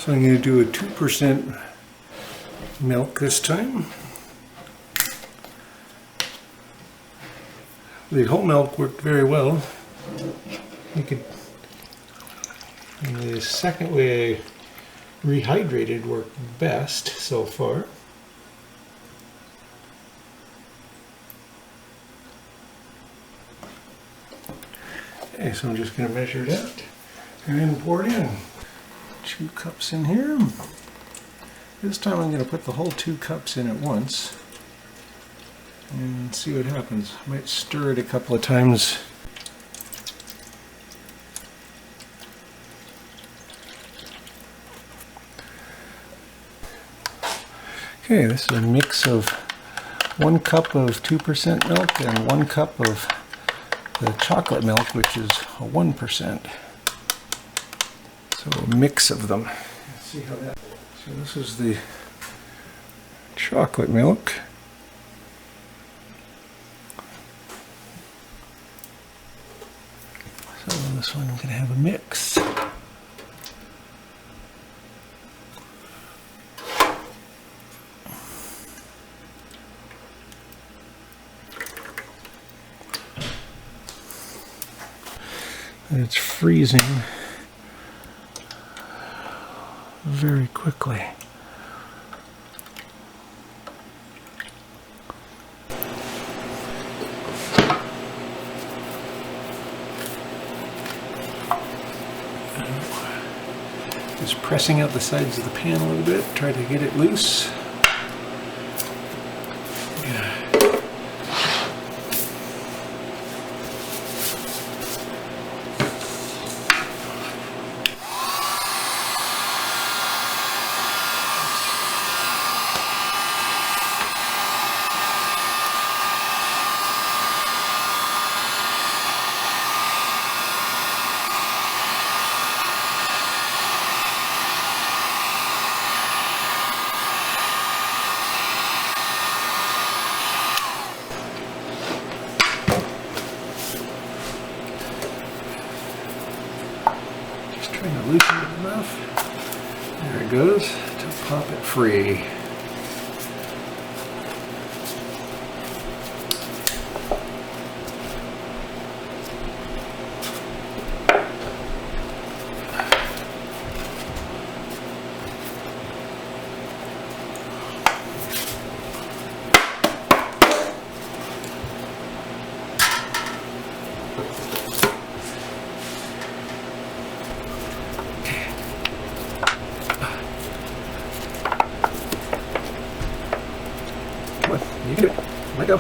So I'm going to do a 2% milk this time. The whole milk worked very well. You could, and the second way, rehydrated, worked best so far. Okay, so I'm just going to measure it out and then pour it in. 2 cups in here. This time I'm going to put the whole 2 cups in at once and see what happens. I might stir it a couple of times. Okay, this is a mix of 1 cup of 2% milk and 1 cup of the chocolate milk, which is a 1%. So a mix of them. Let's see how that. So this is the chocolate milk. So this one I'm going to have a mix. And it's freezing very quickly. Just pressing out the sides of the pan a little bit, try to get it loose. Yeah. Trying to loosen it enough. There it goes to pop it free. You can do it. Let go.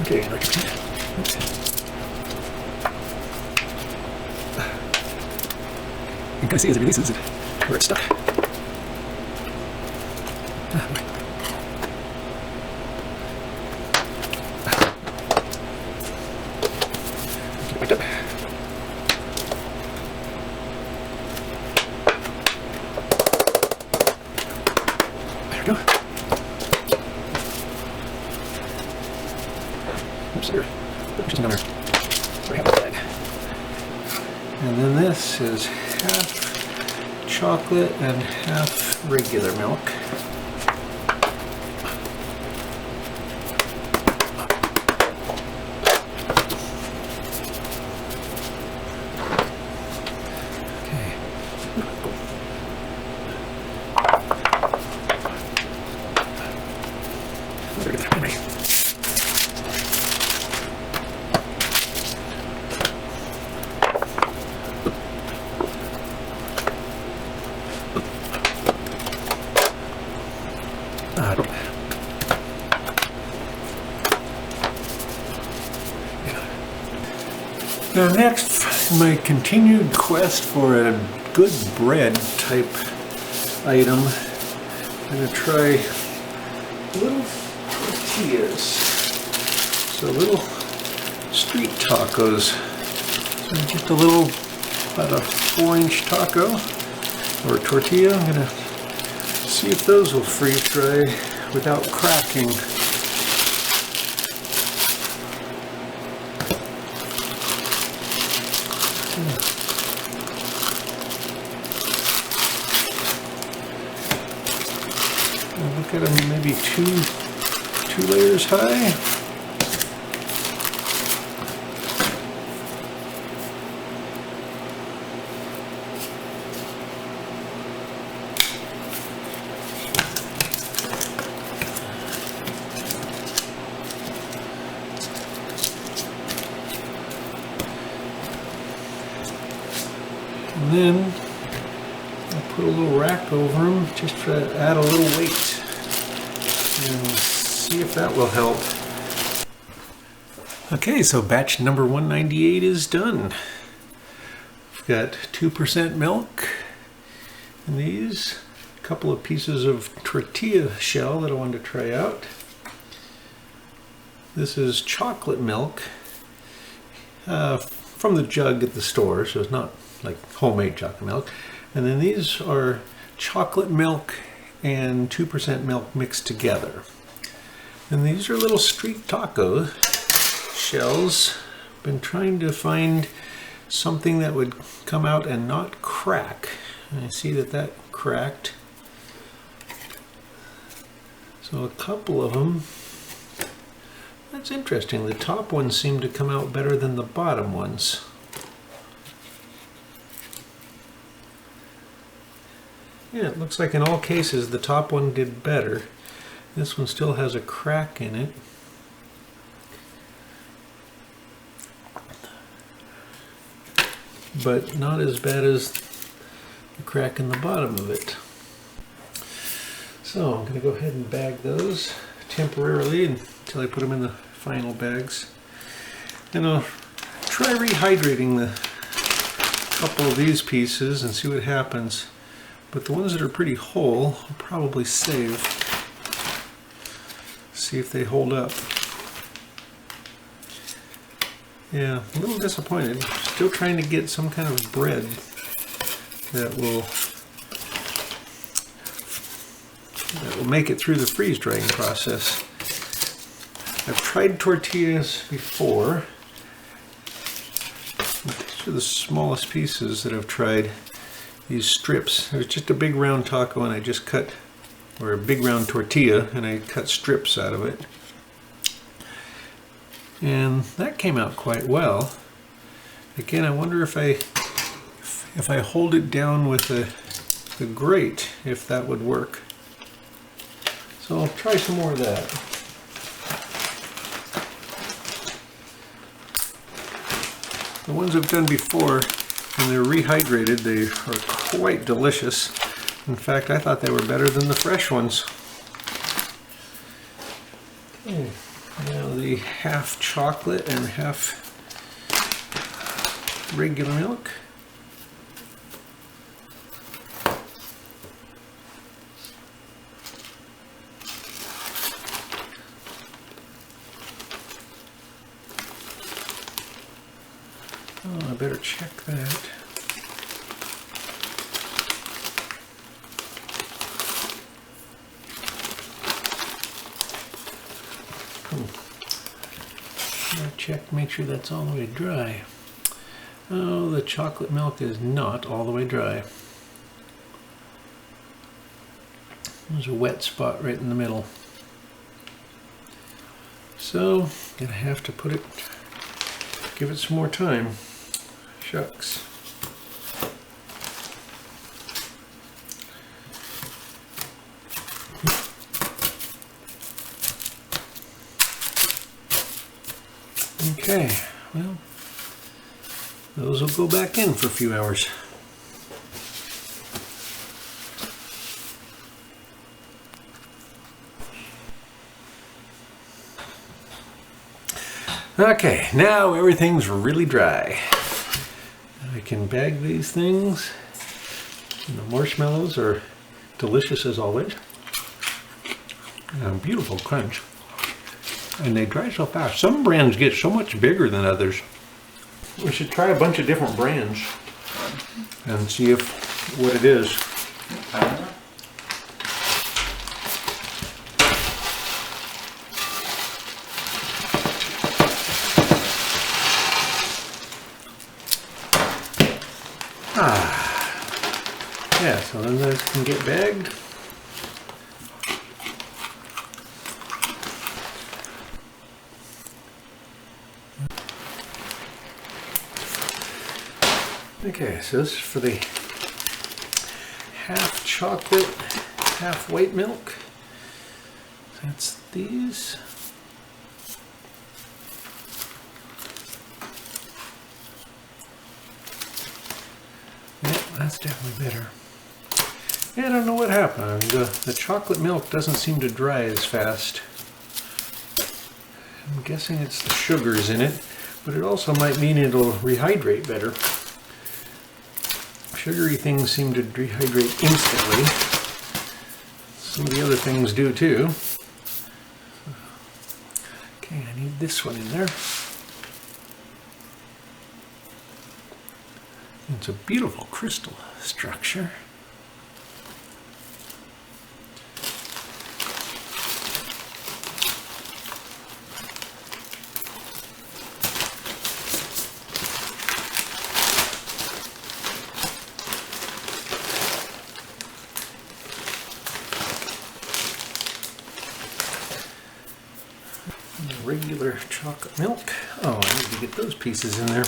Okay, you can see as it releases it where it's stuck. Picked up. There we go. Oops, there. Just another. Sorry, half that. And then this is half chocolate and half regular milk. Now next, my continued quest for a good bread type item, I'm going to try little tortillas. So little street tacos. So I get the little about a 4-inch taco or tortilla. I'm gonna see if those will freeze dry without cracking. Look at them, maybe two layers high. And then I'll put a little rack over them just to add a little weight and see if that will help. Okay, so batch number 198 is done. We've got 2% milk in these, a couple of pieces of tortilla shell that I wanted to try out. This is chocolate milk from the jug at the store, so it's not like homemade chocolate milk. And then these are chocolate milk and 2% milk mixed together. And these are little street taco shells. Been trying to find something that would come out and not crack. And I see that cracked. So a couple of them. That's interesting. The top ones seem to come out better than the bottom ones. Yeah, it looks like in all cases the top one did better. This one still has a crack in it. But not as bad as the crack in the bottom of it. So I'm going to go ahead and bag those temporarily until I put them in the final bags. And I'll try rehydrating the couple of these pieces and see what happens. But the ones that are pretty whole, I'll probably save. See if they hold up. Yeah, a little disappointed. Still trying to get some kind of bread that will make it through the freeze drying process. I've tried tortillas before. These are the smallest pieces that I've tried. These strips. There's just a big round taco and I just cut, or a big round tortilla, and I cut strips out of it. And that came out quite well. Again, I wonder if I hold it down with the grate, if that would work. So I'll try some more of that. The ones I've done before, when they're rehydrated, they are quite delicious. In fact, I thought they were better than the fresh ones. Okay, now the half chocolate and half regular milk. Oh, I better check that. Check, make sure that's all the way dry. Oh, the chocolate milk is not all the way dry. There's a wet spot right in the middle. So, gonna have to give it some more time. Shucks. Okay, well, those will go back in for a few hours. Okay, now everything's really dry. I can bag these things. And the marshmallows are delicious as always. Beautiful crunch. And they dry so fast. Some brands get so much bigger than others. We should try a bunch of different brands. and see if what it is. Yeah, so then those can get bagged. Okay, so this is for the half chocolate, half white milk. That's these. Yeah, that's definitely better. Yeah, I don't know what happened. The chocolate milk doesn't seem to dry as fast. I'm guessing it's the sugars in it, but it also might mean it'll rehydrate better. Sugary things seem to rehydrate instantly. Some of the other things do too. Okay, I need this one in there. It's a beautiful crystal structure. Regular chocolate milk. Oh, I need to get those pieces in there.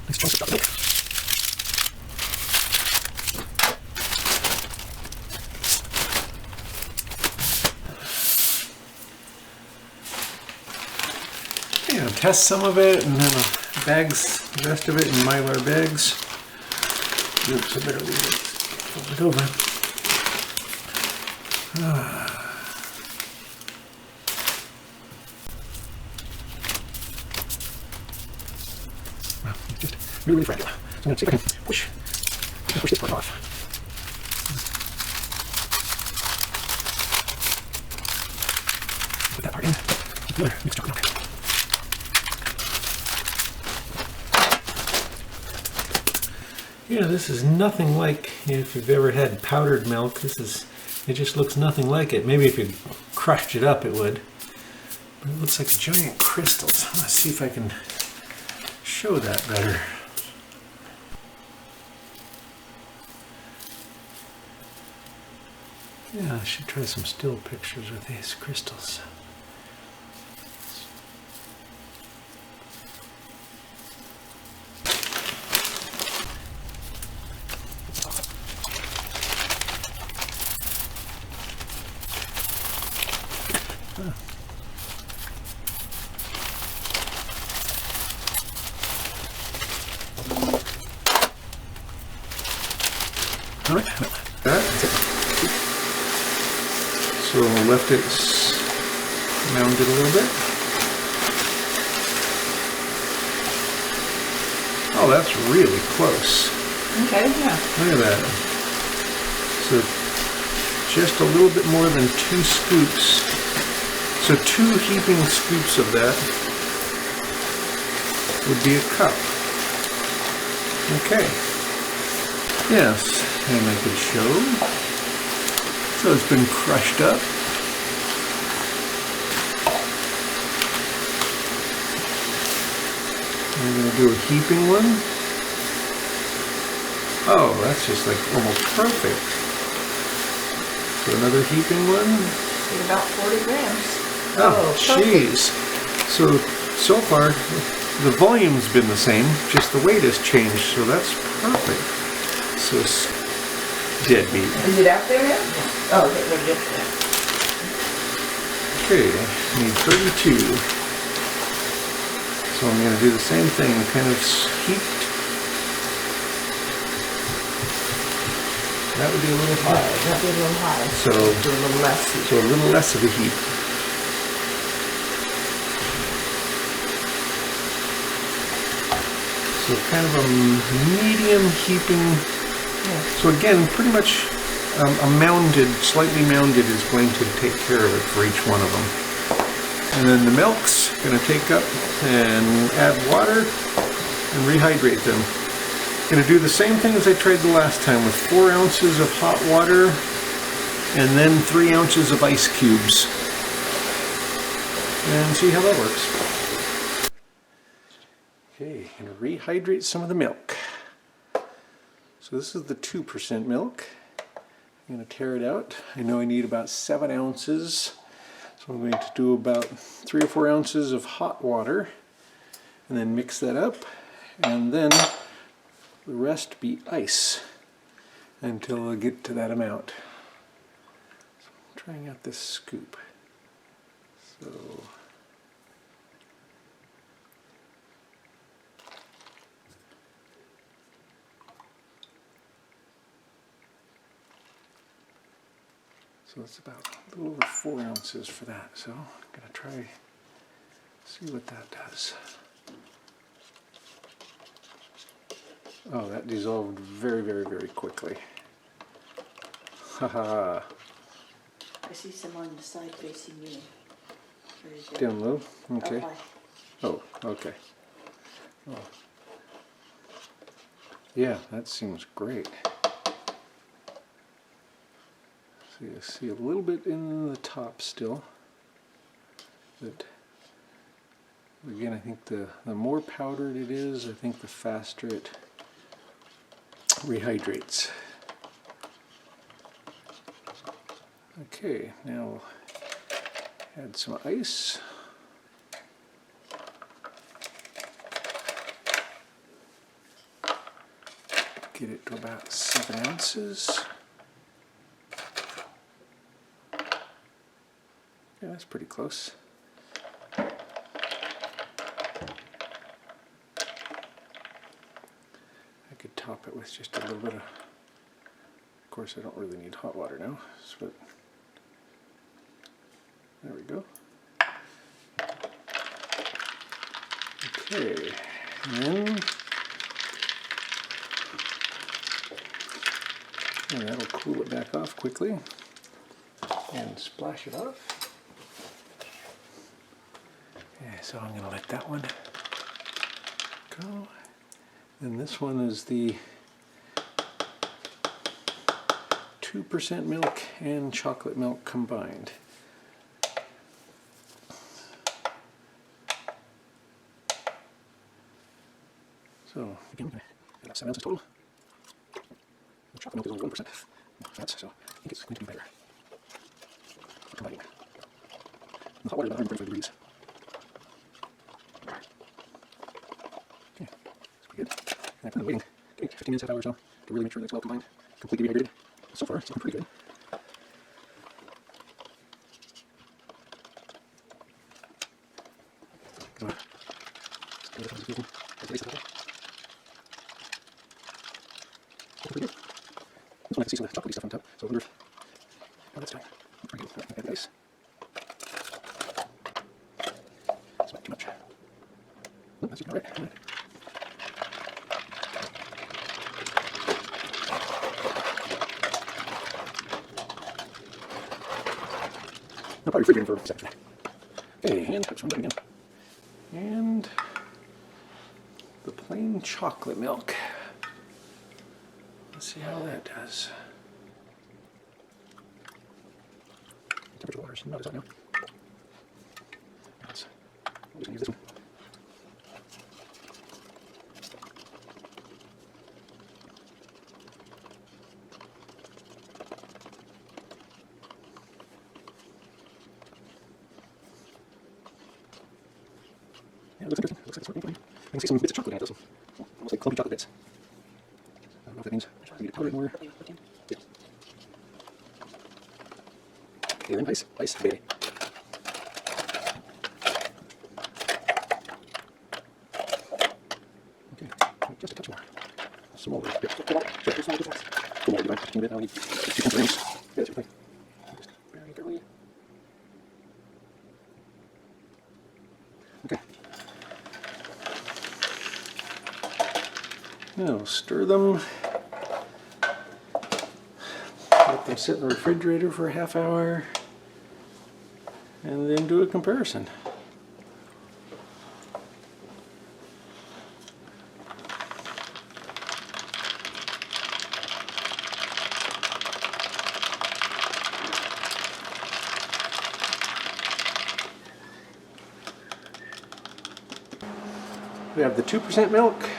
Nice chocolate milk. Test some of it and then bags the rest of it in Mylar bags. Oops, I better leave it. Fold it over. Well, it's just really fragile. So I'm going to see if I can push this part off. Put that part in. Keep the other mixed chocolate milk. Yeah, this is nothing like, if you've ever had powdered milk, it just looks nothing like it. Maybe if you crushed it up it would. But it looks like giant crystals. Let's see if I can show that better. Yeah, I should try some still pictures with these crystals. Alright, that's it. So left it mounded a little bit. Oh, that's really close. Okay, yeah. Look at that. So just a little bit more than 2 scoops. So 2 heaping scoops of that would be a cup. Okay. Yes, and I could show. So it's been crushed up. I'm going to do a heaping one. Oh, that's just like almost perfect. So another heaping one. About 40 grams. Oh, jeez. So far, the volume's been the same, just the weight has changed, so that's perfect. So it's dead meat. Is it out there yet? Oh, okay, we'll get to that. Okay, I need 32. So I'm going to do the same thing, kind of heaped. That would be a little high. That would be a little high. So do a little less heat. So a little less of a heap. So kind of a medium heaping. So again, pretty much slightly mounded is going to take care of it for each one of them. And then the milk's going to take up and add water and rehydrate them. Going to do the same thing as I tried the last time with 4 ounces of hot water and then 3 ounces of ice cubes. And see how that works. Okay, going to rehydrate some of the milk. So this is the 2% milk. I'm going to tear it out. I know I need about 7 ounces. So I'm going to do about 3 or 4 ounces of hot water and then mix that up, and then the rest be ice until I get to that amount. So I'm trying out this scoop. So it's about a little over 4 ounces for that. So I'm going to try, see what that does. Oh, that dissolved very, very, very quickly. Haha. I see some on the side facing you. Down low? Okay. Up high. Oh, okay. Oh. Yeah, that seems great. So you see a little bit in the top still. But again, I think the more powdered it is, I think the faster it rehydrates. Okay, now we'll add some ice. Get it to about 7 ounces. Yeah, that's pretty close. I could top it with just a little bit of course I don't really need hot water now, but there we go. Okay, and that'll cool it back off quickly and splash it off. Yeah, so I'm going to let that one go. And this one is the 2% milk and chocolate milk combined. So again, about 7 ounces total. The chocolate milk is only 1% fats, so I think it's going to be better combining. The hot water is about 135 degrees. Okay, that's pretty good. And I'm kind of waiting 15 minutes, half hour or so to really make sure that it's well combined, completely rehydrated. So far, it's looking pretty good. Come on. Pretty good. This one I can see some of the chocolatey stuff on top, so I wonder if how that's doing. Pretty good. Add the ice. That's not too much. No, that's about right. All right. I'll probably refrigerate for a second. Okay, and put some again. And the plain chocolate milk. Let's see how that does. Temperature of water is not as hot now. Let's use this one. Yeah, it looks interesting. It looks like it's working fine. I can see some bits of chocolate in it, almost like clumpy chocolate bits. I don't know if that means I need to powder it more. Yeah. Okay, then ice, baby. Okay, just a touch more. Smaller bit. Sure, smaller bit. Come on, divide a bit. I'll need 2 grams. Yeah, that's okay. Just very carefully. Okay. Now stir them. Let them sit in the refrigerator for a half hour. And then do a comparison. We have the 2% milk,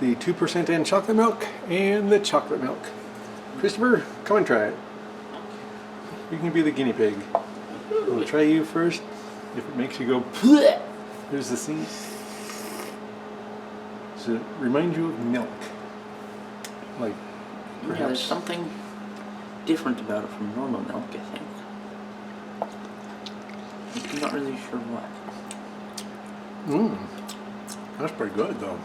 the 2% and chocolate milk, and the chocolate milk. Christopher, come and try it. You can be the guinea pig. We'll try you first. If it makes you go, bleh, there's the scene. So it reminds you of milk. Like, Yeah, there's perhaps. something different about it from normal milk, I think. I'm not really sure what. That's pretty good though.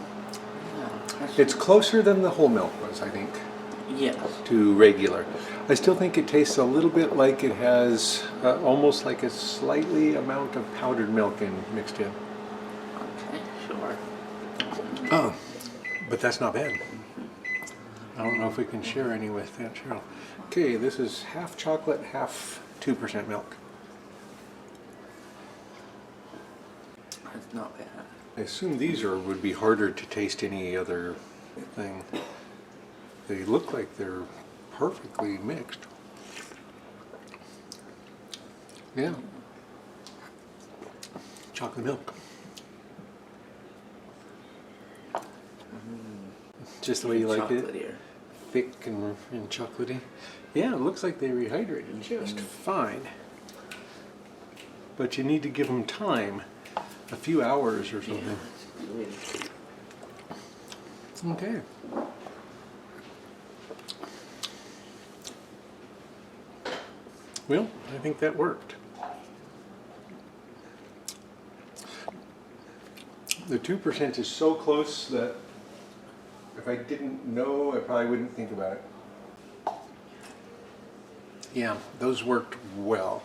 Yeah, that's- It's closer than the whole milk was, I think, yes. to regular. I still think it tastes a little bit like it has almost like a slightly amount of powdered milk mixed in. Okay, sure. Oh, but that's not bad. I don't know if we can share any with Aunt Cheryl. Okay, this is half chocolate, half 2% milk. That's not bad. I assume these would be harder to taste any other thing. They look like they're perfectly mixed. Yeah. Chocolate milk. Just the way you like it. Chocolate here. Thick and chocolatey. Yeah, it looks like they rehydrated just fine. But you need to give them time. A few hours or something. Okay. Well, I think that worked. The 2% is so close that if I didn't know, I probably wouldn't think about it. Yeah, those worked well.